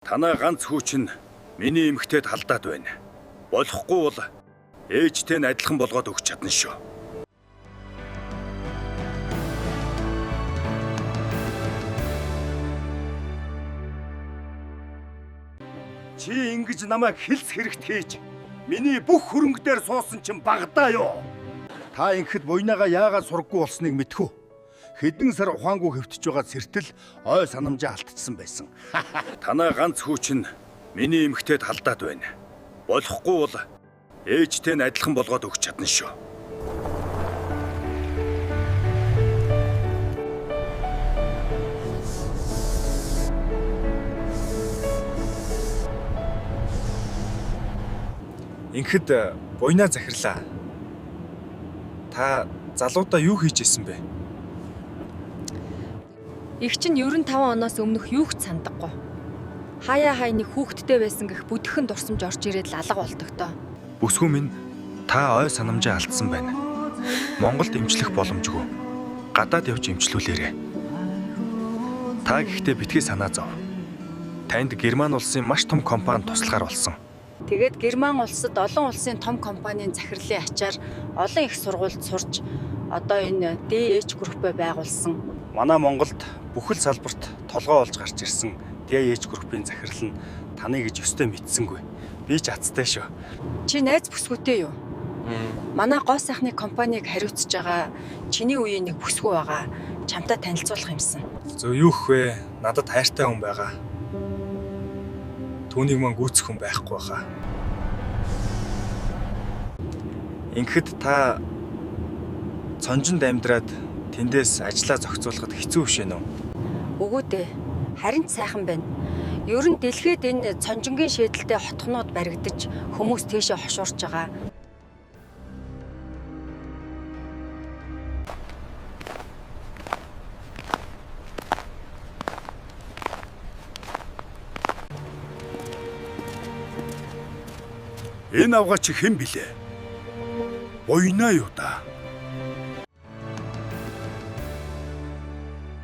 Танаа ганц хүүч нь миний эмэгтэйд халдаад байна. Болохгүй бол ээжтэй нь адилхан болгоод өгч чадна шүү. Чи ингэж намайг хэлс хэрэгт хийж миний бүх хөрөнгө дээр суусан чинь багадаа юу? Та ингэхэд буйнаага яагаад сургаггүй болсныг мэдхүү. Хэдэн сар ухаангүй хэвтэж байгаа сэртэл ой санамжаа алдчихсан байсан. Танаа ганц хүүч нь миний эмэгтэйд халдаад байна. Болохгүй бол ээжтэй нь адилхан болгоод өгч чадна шүү. Ингээд буйнаа захирлаа. Та залуудаа юу хийж исэн бэ? Их чинь 95 оноос өмнөх юу ч сандаггүй. Хаяа хайны хүүхэдтэй байсан гэх бүдгхэн дурсамж орж ирээд л алга болтогдоо. Бүсгүй минь та ой санамжаа алдсан байна. Монголд эмчлэх боломжгүй. Гадаад явж эмчлүүлээрэй. Та гэхдээ битгий санаа зов. Танд Герман улсын маш том компани туслахаар болсон. Тэгээд Герман улсад олон улсын том компанийн захирлын ачаар олон их сургуульд сурч одоо энэ DH группээ байгуулсан. Манай Монголд бүхэл салбарт толгой олж гарч ирсэн DH группийн захирал нь таны гэж өстэй мэдсэнгүй. Би ч азтай шүү. Чи найз бүсгүйтэй юу? Манай гоо сайхны компаниг хариуцж байгаа чиний үеийн нэг бүсгүй байгаа. Чамтай танилцуулах юмсан. Зөө юу хвэ? Надад хайртай хүн байгаа. Түүнийг мань гүйцэх хүн байхгүй хаа. Ингээд та цонжинд амьдраад тэндээс ажиллаа зохицуулахад хэцүү биш ээ нөө. Үгүй дээ. Харин ч сайхан байна. Ер нь дэлхийд энэ цонжингийн шийдэлтэй хотхнууд баригдаж хүмүүс тийшээ хошуурч байгаа. Энэ авгаач хэн билээ? Буйнаа юу та?